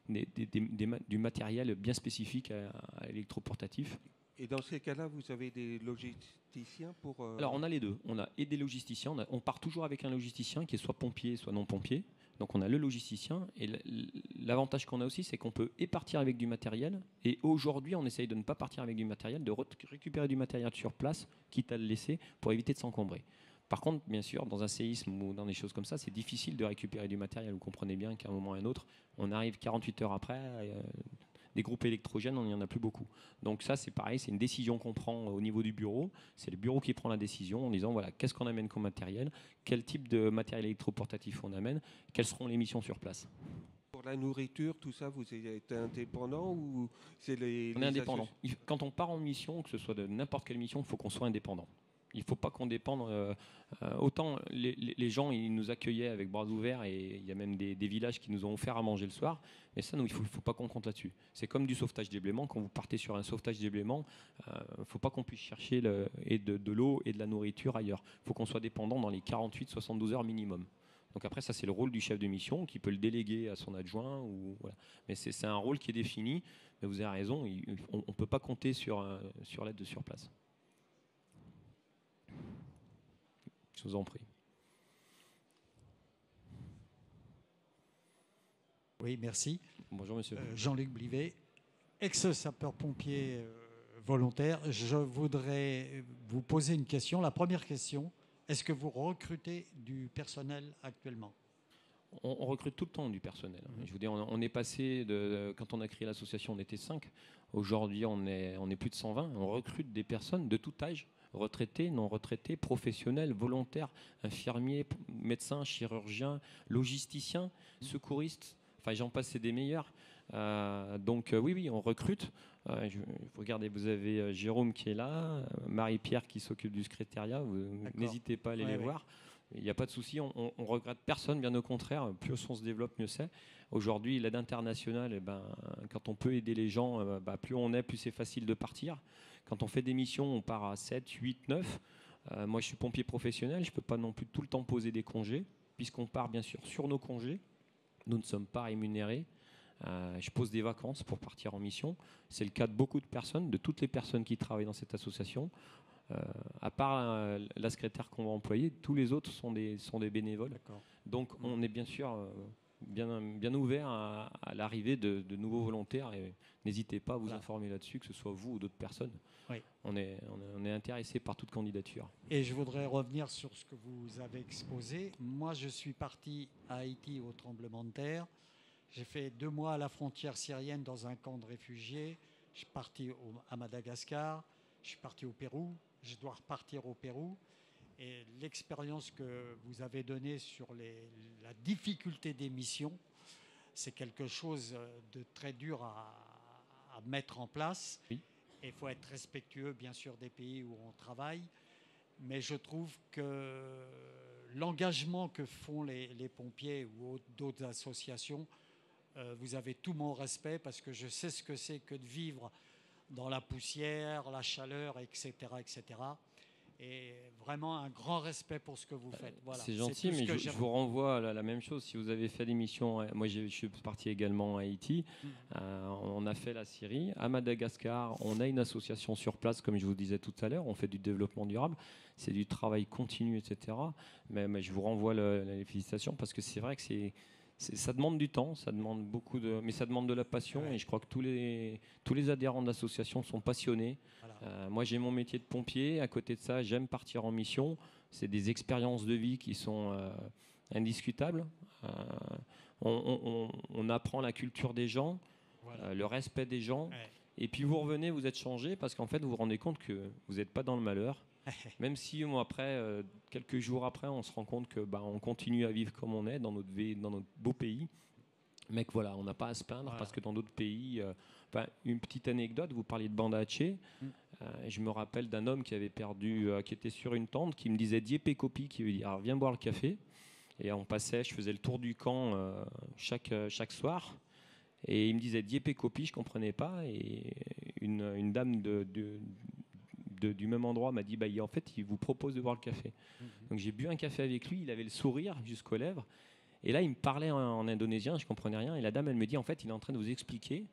du matériel bien spécifique à l'électroportatif.
Et dans ces cas-là, vous avez des logisticiens pour...
Alors, on a les deux. On a et des logisticiens. On part toujours avec un logisticien qui est soit pompier, soit non pompier. Donc, on a le logisticien. Et l'avantage qu'on a aussi, c'est qu'on peut partir avec du matériel. Et aujourd'hui, on essaye de ne pas partir avec du matériel, de récupérer du matériel sur place, quitte à le laisser, pour éviter de s'encombrer. Par contre, bien sûr, dans un séisme ou dans des choses comme ça, c'est difficile de récupérer du matériel. Vous comprenez bien qu'à un moment ou à un autre, on arrive 48 heures après... des groupes électrogènes, on n'y en a plus beaucoup. Donc ça, c'est pareil, c'est une décision qu'on prend au niveau du bureau. C'est le bureau qui prend la décision en disant, voilà, qu'est-ce qu'on amène comme matériel, quel type de matériel électroportatif on amène, quelles seront les missions sur place.
Pour la nourriture, tout ça, vous êtes indépendant ou c'est
On est indépendant. Quand on part en mission, que ce soit de n'importe quelle mission, il faut qu'on soit indépendant. Il ne faut pas qu'on dépende. Autant les gens, ils nous accueillaient avec bras ouverts et il y a même des villages qui nous ont offert à manger le soir. Mais ça, nous, il ne faut pas qu'on compte là-dessus. C'est comme du sauvetage déblaiement. Quand vous partez sur un sauvetage déblaiement, il ne faut pas qu'on puisse chercher de l'eau et de la nourriture ailleurs. Il faut qu'on soit dépendant dans les 48-72 heures minimum. Donc après, ça, c'est le rôle du chef de mission qui peut le déléguer à son adjoint. Voilà. Mais c'est un rôle qui est défini. Mais vous avez raison, on ne peut pas compter sur l'aide de sur place. Je vous en prie.
Oui, merci.
Bonjour, monsieur.
Jean-Luc Blivet, ex-sapeur-pompier volontaire. Je voudrais vous poser une question. La première question, est-ce que vous recrutez du personnel actuellement ?
On recrute tout le temps du personnel. Je vous dis, on est passé quand on a créé l'association, on était 5. Aujourd'hui, on est plus de 120. On recrute des personnes de tout âge. Retraités, non retraités, professionnels, volontaires, infirmiers, médecins, chirurgiens, logisticiens, secouristes, enfin j'en passe, c'est des meilleurs. Oui, on recrute. Regardez, vous avez Jérôme qui est là, Marie-Pierre qui s'occupe du secrétariat, n'hésitez pas à aller les voir. Il n'y a pas de souci, on regrette personne, bien au contraire, plus on se développe, mieux c'est. Aujourd'hui, l'aide internationale, quand on peut aider les gens, plus on est, plus c'est facile de partir. Quand on fait des missions, on part à 7, 8, 9. Moi, je suis pompier professionnel, je ne peux pas non plus tout le temps poser des congés, puisqu'on part bien sûr sur nos congés. Nous ne sommes pas rémunérés. Je pose des vacances pour partir en mission. C'est le cas de beaucoup de personnes, de toutes les personnes qui travaillent dans cette association. À part la secrétaire qu'on va employer, tous les autres sont des bénévoles.
D'accord.
Donc on est bien sûr bien ouvert à l'arrivée de nouveaux volontaires et n'hésitez pas à vous informer là-dessus, que ce soit vous ou d'autres personnes.
Oui.
On est intéressé par toute candidature.
Et je voudrais revenir sur ce que vous avez exposé. Moi, je suis parti à Haïti au tremblement de terre. J'ai fait 2 mois à la frontière syrienne dans un camp de réfugiés. Je suis parti à Madagascar. Je suis parti au Pérou. Je dois repartir au Pérou. Et l'expérience que vous avez donnée sur la difficulté des missions, c'est quelque chose de très dur à mettre en place.
Oui.
Et il faut être respectueux, bien sûr, des pays où on travaille. Mais je trouve que l'engagement que font les pompiers ou d'autres associations vous avez tout mon respect parce que je sais ce que c'est que de vivre dans la poussière, la chaleur, etc., etc. Et vraiment un grand respect pour ce que vous faites. Voilà,
c'est gentil,
tout ce
mais
que
je vous renvoie à la même chose. Si vous avez fait des missions, moi je suis parti également à Haïti, on a fait la Syrie. À Madagascar, on a une association sur place, comme je vous disais tout à l'heure, on fait du développement durable, c'est du travail continu, etc. Mais je vous renvoie les félicitations parce que c'est vrai que ça demande du temps, ça demande mais ça demande de la passion, et je crois que tous les adhérents de l'association sont passionnés. Voilà. Moi, j'ai mon métier de pompier. À côté de ça, j'aime partir en mission. C'est des expériences de vie qui sont indiscutables. On apprend la culture des gens, voilà. Le respect des gens. Ouais. Et puis vous revenez, vous êtes changé parce qu'en fait, vous vous rendez compte que vous n'êtes pas dans le malheur. Même si après, quelques jours après, on se rend compte que on continue à vivre comme on est dans notre beau pays. Mais que voilà, on n'a pas à se plaindre parce que dans d'autres pays, une petite anecdote, vous parliez de Banda Aceh. Je me rappelle d'un homme qui avait qui était sur une tente, qui me disait Dieppe Kopi, qui veut dire viens boire le café. Et on passait, je faisais le tour du camp chaque soir. Et il me disait Dieppe Kopi, je ne comprenais pas. Et une dame du même endroit m'a dit en fait, il vous propose de boire le café. Donc j'ai bu un café avec lui, il avait le sourire jusqu'aux lèvres. Et là, il me parlait en indonésien, je ne comprenais rien. Et la dame, elle me dit en fait, il est en train de vous expliquer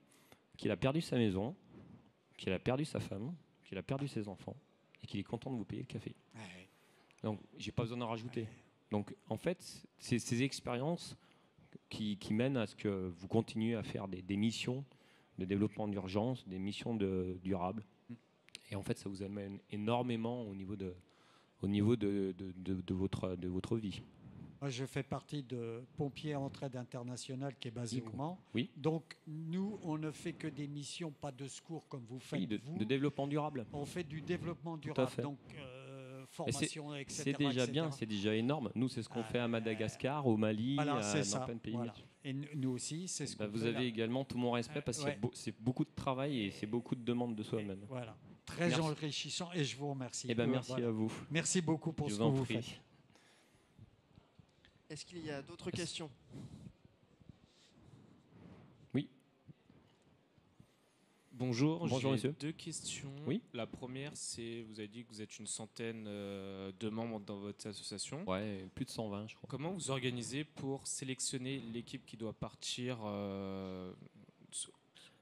qu'il a perdu sa maison, qu'il a perdu sa femme, qu'il a perdu ses enfants et qu'il est content de vous payer le café. Donc, j'ai pas besoin d'en rajouter. Donc, en fait, c'est ces expériences qui mènent à ce que vous continuez à faire des missions de développement d'urgence, des missions durables. Et en fait, ça vous amène énormément au niveau de votre vie.
Moi, je fais partie de Pompiers Entraide Internationale qui est basé au Mans.
Oui.
Donc, nous, on ne fait que des missions, pas de secours comme vous faites.
Oui, de développement durable.
On fait du développement durable, donc formation, etc.
C'est déjà
etc.
bien, c'est déjà énorme. Nous, c'est ce qu'on fait à Madagascar, au Mali, dans plein de pays.
Voilà. Et nous aussi, c'est ce qu'on fait.
Vous avez également tout mon respect parce que c'est beaucoup de travail et c'est beaucoup de demandes de soi-même.
Voilà. Très enrichissant et je vous remercie.
Merci à vous.
Merci beaucoup pour ce que vous faites.
Est-ce qu'il y a d'autres questions ?
Oui.
Bonjour,
monsieur.
2 questions.
Oui.
La première, c'est, vous avez dit que vous êtes une centaine de membres dans votre association.
Ouais, plus de 120, je crois.
Comment vous organisez pour sélectionner l'équipe qui doit partir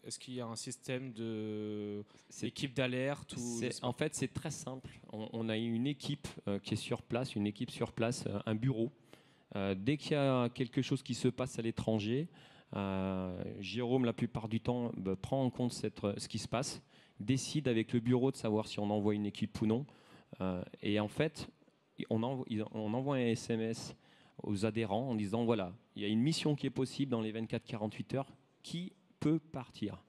Est-ce qu'il y a un système d'équipe d'alerte
En fait, c'est très simple. On a une équipe qui est sur place, un bureau. Dès qu'il y a quelque chose qui se passe à l'étranger, Jérôme, la plupart du temps, prend en compte ce qui se passe, décide avec le bureau de savoir si on envoie une équipe ou non. Et en fait, on envoie un SMS aux adhérents en disant voilà, il y a une mission qui est possible dans les 24-48 heures, qui peut partir ?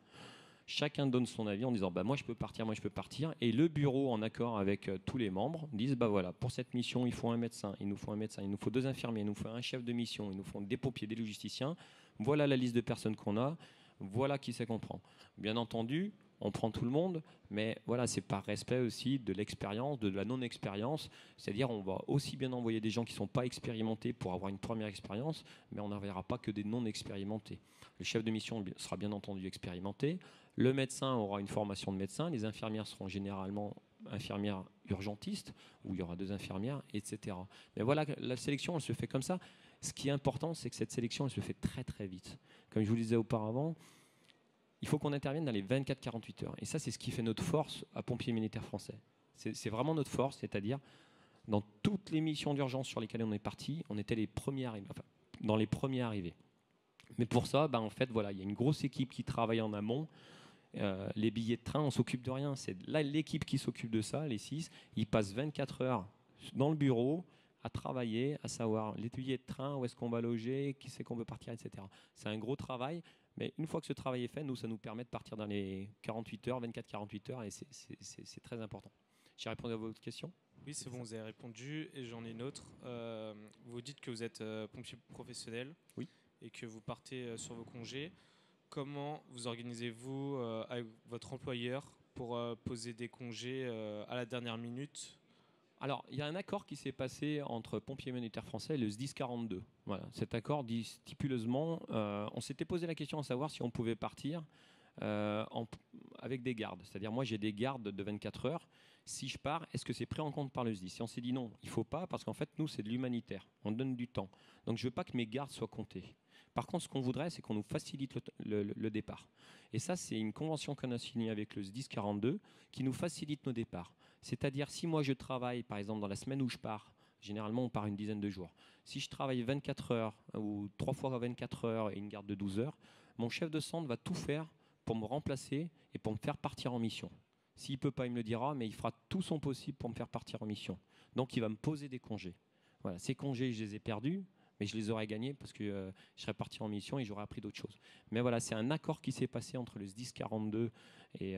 Chacun donne son avis en disant moi je peux partir, et le bureau, en accord avec tous les membres, disent voilà, pour cette mission il faut un médecin, il nous faut 2 infirmiers, il nous faut un chef de mission, il nous faut des pompiers, des logisticiens, voilà la liste de personnes qu'on a, voilà qui c'est qu'on prend. Bien entendu, on prend tout le monde, mais voilà, c'est par respect aussi de l'expérience, de la non-expérience, c'est-à-dire on va aussi bien envoyer des gens qui ne sont pas expérimentés pour avoir une première expérience, mais on n'enverra pas que des non-expérimentés. Le chef de mission sera bien entendu expérimenté, le médecin aura une formation de médecin, les infirmières seront généralement infirmières urgentistes, où il y aura 2 infirmières, etc. Mais voilà, la sélection, elle se fait comme ça. Ce qui est important, c'est que cette sélection, elle se fait très très vite. Comme je vous le disais auparavant, il faut qu'on intervienne dans les 24-48 heures. Et ça, c'est ce qui fait notre force à Pompiers Militaires Français. C'est vraiment notre force, c'est-à-dire, dans toutes les missions d'urgence sur lesquelles on est parti, on était les premiers arrivés, dans les premiers arrivés. Mais pour ça, en fait, voilà, il y a une grosse équipe qui travaille en amont. Les billets de train, on ne s'occupe de rien. C'est là l'équipe qui s'occupe de ça, les 6. Ils passent 24 heures dans le bureau à travailler, à savoir les billets de train, où est-ce qu'on va loger, qui c'est qu'on veut partir, etc. C'est un gros travail, mais une fois que ce travail est fait, nous, ça nous permet de partir dans les 48 heures, 24-48 heures, et c'est très important. J'ai répondu à votre question ?
Oui, c'est bon, vous avez répondu, et j'en ai une autre. Vous dites que vous êtes pompier professionnel,
oui,
et que vous partez sur vos congés. Comment vous organisez-vous avec votre employeur pour poser des congés à la dernière minute
Alors, il y a un accord qui s'est passé entre pompiers militaires français et le SDIS 42. Voilà, cet accord dit stipuleusement, on s'était posé la question à savoir si on pouvait partir avec des gardes. C'est-à-dire, moi, j'ai des gardes de 24 heures. Si je pars, est-ce que c'est pris en compte par le SDIS? Et on s'est dit non, il ne faut pas, parce qu'en fait, nous, c'est de l'humanitaire. On donne du temps. Donc, je ne veux pas que mes gardes soient comptés. Par contre, ce qu'on voudrait, c'est qu'on nous facilite le départ. Et ça, c'est une convention qu'on a signée avec le SDIS 42 qui nous facilite nos départs. C'est-à-dire, si moi je travaille, par exemple, dans la semaine où je pars, généralement on part une dizaine de jours, si je travaille 24 heures ou 3 fois 24 heures et une garde de 12 heures, mon chef de centre va tout faire pour me remplacer et pour me faire partir en mission. S'il ne peut pas, il me le dira, mais il fera tout son possible pour me faire partir en mission. Donc il va me poser des congés. Voilà, ces congés, je les ai perdus, mais je les aurais gagnés parce que je serais parti en mission et j'aurais appris d'autres choses. Mais voilà, c'est un accord qui s'est passé entre le SDIS 42 et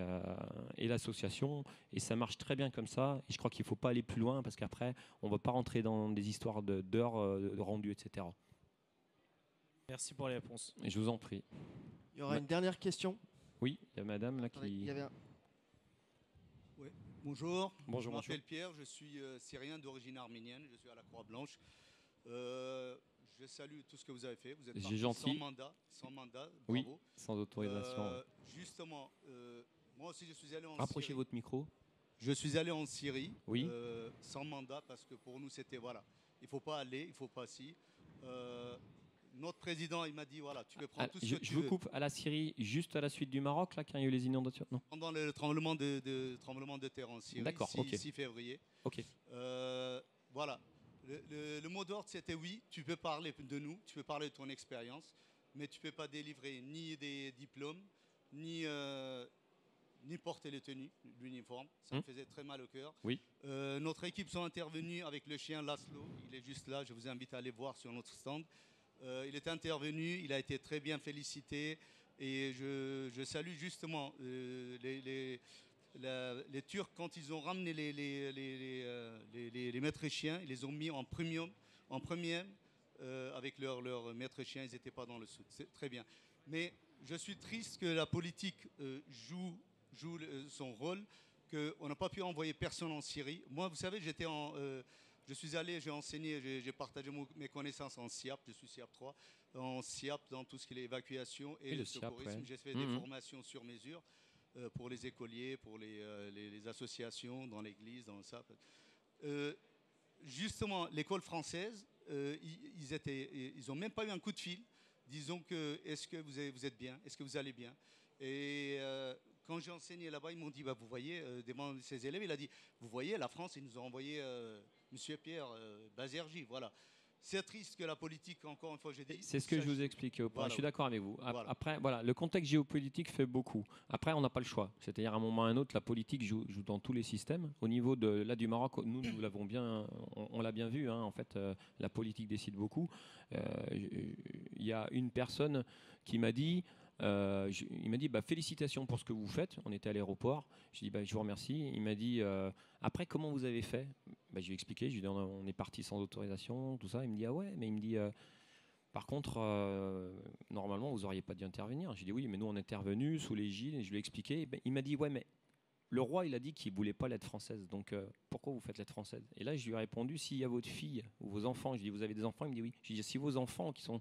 l'association, et ça marche très bien comme ça. Et je crois qu'il ne faut pas aller plus loin parce qu'après, on ne va pas rentrer dans des histoires d'heures rendues, etc.
Merci pour les réponses.
Et je vous en prie.
Il y aura une dernière question.
Oui, il y a madame là qui...
Il y avait
Oui. Bonjour,
Bonjour,
je m'appelle Pierre, je suis syrien d'origine arménienne, je suis à la Croix-Blanche. Je salue tout ce que vous avez fait. Vous êtes parti
gentil.
sans mandat, bravo.
Oui, sans autorisation.
Justement, moi aussi je suis allé en
Rapprochez
Syrie.
votre micro.
Je suis allé en Syrie
Oui.
sans mandat parce que pour nous c'était voilà, il faut pas aller, il faut pas si. Notre président il m'a dit voilà, tu peux prendre tout ce que tu
Je
veux.
vous coupe. À la Syrie, juste à la suite du Maroc, là, quand il y a eu les inondations. Non.
Pendant le tremblement de terre en Syrie,
D'accord,
6
ok.
février.
Ok.
Voilà. Le mot d'ordre, c'était oui, tu peux parler de nous, tu peux parler de ton expérience, mais tu ne peux pas délivrer ni des diplômes, ni porter les tenues, l'uniforme. Ça me faisait très mal au cœur.
Oui.
Notre équipe sont intervenus avec le chien Laszlo. Il est juste là, je vous invite à aller voir sur notre stand. Il est intervenu, il a été très bien félicité. Et je salue justement les Turcs, quand ils ont ramené les maîtres chiens, ils les ont mis en premium, avec leur maître chien, ils n'étaient pas dans le sud. C'est très bien. Mais je suis triste que la politique joue son rôle, qu'on n'a pas pu envoyer personne en Syrie. Moi, vous savez, je suis allé, j'ai enseigné, j'ai partagé mes connaissances en SIAP, je suis SIAP 3, en SIAP dans tout ce qui est évacuation et le secourisme.
Ouais.
J'ai fait des formations sur mesure pour les écoliers, pour les associations, dans l'église, dans ça. Justement, l'école française, ils n'ont même pas eu un coup de fil. Disons que, est-ce que vous êtes bien? Est-ce que vous allez bien? Et quand j'ai enseigné là-bas, ils m'ont dit, bah, vous voyez, demande de ses élèves, il a dit, vous voyez, la France, ils nous ont envoyé Monsieur Pierre Bazergy, voilà. C'est triste que la politique, encore une fois, j'ai dit...
C'est ce que je vous explique. Voilà, je suis d'accord avec vous.
Voilà.
Après, voilà, le contexte géopolitique fait beaucoup. Après, on n'a pas le choix. C'est-à-dire, à un moment ou à un autre, la politique joue dans tous les systèmes. Au niveau du Maroc, nous l'avons bien, on l'a bien vu. Hein, en fait, la politique décide beaucoup. Il y a une personne qui m'a dit... il m'a dit félicitations pour ce que vous faites. On était à l'aéroport. Je lui ai dit je vous remercie. Il m'a dit après comment vous avez fait? Je lui ai expliqué. Je lui ai dit on est parti sans autorisation, tout ça. Il me dit ah ouais, mais il me dit par contre normalement vous auriez pas dû intervenir. J'ai dit oui, mais nous on est intervenu sous l'égide. Et je lui ai expliqué. Il m'a dit ouais, mais le roi il a dit qu'il voulait pas l'aide française. Donc pourquoi vous faites l'aide française? Et là je lui ai répondu s'il y a votre fille ou vos enfants. Je lui ai dit vous avez des enfants? Il me dit oui. Je lui ai dit si vos enfants qui sont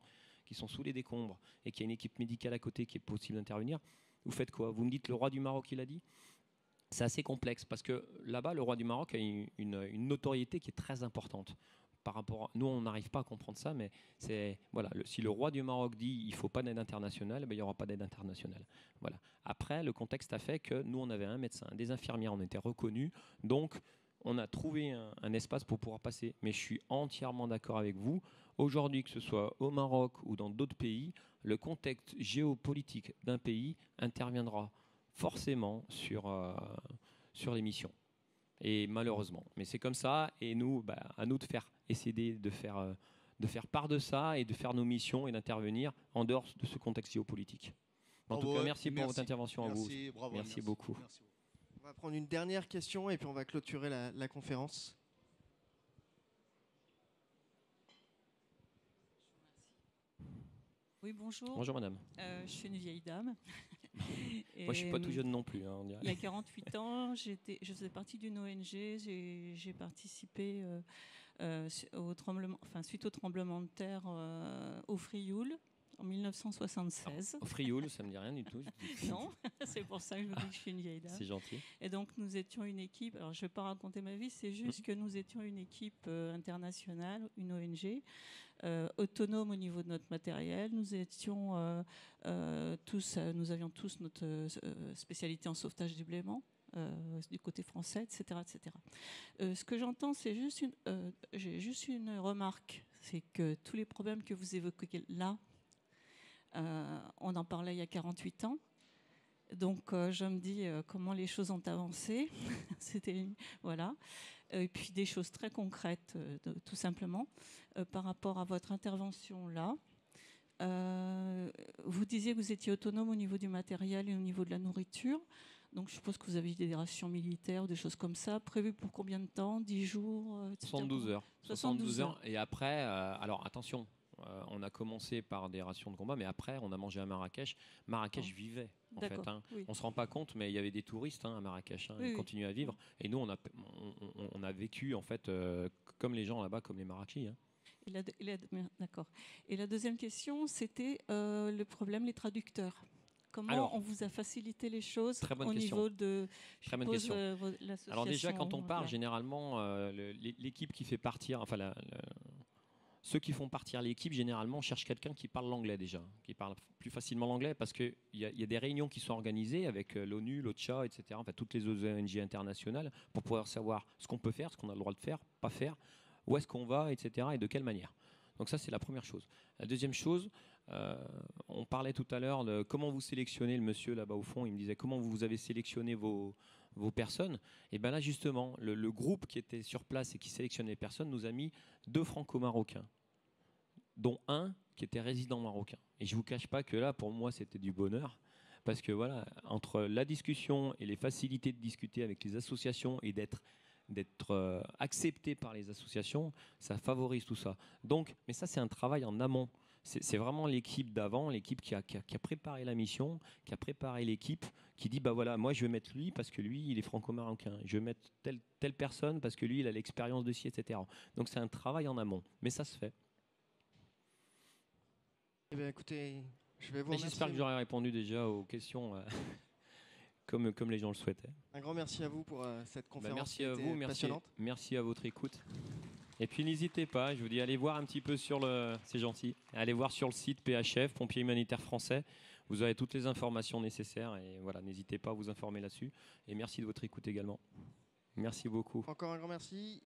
sous les décombres et qu'il y a une équipe médicale à côté qui est possible d'intervenir, vous faites quoi? Vous me dites le roi du Maroc il a dit? C'est assez complexe parce que là-bas, le roi du Maroc a une notoriété qui est très importante. Par rapport à, nous, on n'arrive pas à comprendre ça, mais voilà, si le roi du Maroc dit il ne faut pas d'aide internationale, il n'y aura pas d'aide internationale. Voilà. Après, le contexte a fait que nous, on avait un médecin, des infirmières, on était reconnus, donc on a trouvé un espace pour pouvoir passer. Mais je suis entièrement d'accord avec vous. Aujourd'hui, que ce soit au Maroc ou dans d'autres pays, le contexte géopolitique d'un pays interviendra forcément sur les missions. Et malheureusement. Mais c'est comme ça. Et nous, à nous de essayer de faire part de ça et de faire nos missions et d'intervenir en dehors de ce contexte géopolitique. En tout cas, merci pour votre intervention à vous.
Bravo,
merci beaucoup.
Merci.
On va prendre une dernière question et puis on va clôturer la conférence.
Oui, bonjour.
Bonjour madame.
Je suis une vieille dame.
Moi, je suis pas tout jeune non plus, hein, on dirait.
Il y a 48 ans, je faisais partie d'une ONG. J'ai participé suite au tremblement de terre au Frioul en 1976.
Au Frioul, ça me dit rien du tout.
Non, c'est pour ça que je vous dis que je suis une vieille dame.
C'est gentil.
Et donc nous étions une équipe. Alors je ne vais pas raconter ma vie, c'est juste que nous étions une équipe internationale, une ONG. Autonome au niveau de notre matériel. Nous étions nous avions tous notre spécialité en sauvetage du blême du côté français, etc., etc. Ce que j'entends, c'est j'ai juste une remarque, c'est que tous les problèmes que vous évoquez là, on en parlait il y a 48 ans. Donc je me dis comment les choses ont avancé. Voilà. Et puis des choses très concrètes, tout simplement, par rapport à votre intervention là. Vous disiez que vous étiez autonome au niveau du matériel et au niveau de la nourriture. Donc je suppose que vous avez des rations militaires ou des choses comme ça. Prévues pour combien de temps? 10 jours
72 heures.
72 heures.
Et après, alors attention, on a commencé par des rations de combat, mais après, on a mangé à Marrakech. Marrakech vivait, en fait. Hein.
Oui.
On ne se rend pas compte, mais il y avait des touristes à Marrakech. Ils continuaient à vivre. Et nous, on a vécu, en fait, comme les gens là-bas, comme les Marrakechis. Hein.
D'accord. Et la deuxième question, c'était le problème, les traducteurs. Comment on vous a facilité les choses au niveau de
l'association? Alors déjà, quand on part, généralement, l'équipe qui fait partir, ceux qui font partir l'équipe, généralement, cherchent quelqu'un qui parle l'anglais déjà, qui parle plus facilement l'anglais, parce qu'il y a des réunions qui sont organisées avec l'ONU, l'OCHA, etc., enfin, toutes les autres ONG internationales, pour pouvoir savoir ce qu'on peut faire, ce qu'on a le droit de faire, pas faire, où est-ce qu'on va, etc., et de quelle manière. Donc ça, c'est la première chose. La deuxième chose, on parlait tout à l'heure de comment vous sélectionnez, le monsieur là-bas au fond, il me disait comment vous avez sélectionné vos personnes. Et bien là, justement, le groupe qui était sur place et qui sélectionnait les personnes nous a mis 2 franco-marocains, dont un qui était résident marocain. Et je ne vous cache pas que là, pour moi, c'était du bonheur. Parce que voilà, entre la discussion et les facilités de discuter avec les associations et d'être accepté par les associations, ça favorise tout ça. Donc, mais ça, c'est un travail en amont. C'est vraiment l'équipe d'avant, l'équipe qui a préparé la mission, qui a préparé l'équipe, qui dit, bah voilà, moi je vais mettre lui parce que lui, il est franco-marocain. Je vais mettre telle personne parce que lui, il a l'expérience de ci, etc. Donc c'est un travail en amont. Mais ça se fait.
Eh bien, écoutez, je vais vous remercier.
J'espère que j'aurai répondu déjà aux questions comme les gens le souhaitaient.
Un grand merci à vous pour cette conférence.
Merci à vous,
passionnante.
Merci à votre écoute. Et puis n'hésitez pas, je vous dis, allez voir un petit peu c'est gentil, allez voir sur le site PHF, Pompiers Humanitaires Français. Vous aurez toutes les informations nécessaires et voilà, n'hésitez pas à vous informer là-dessus. Et merci de votre écoute également. Merci beaucoup.
Encore un grand merci.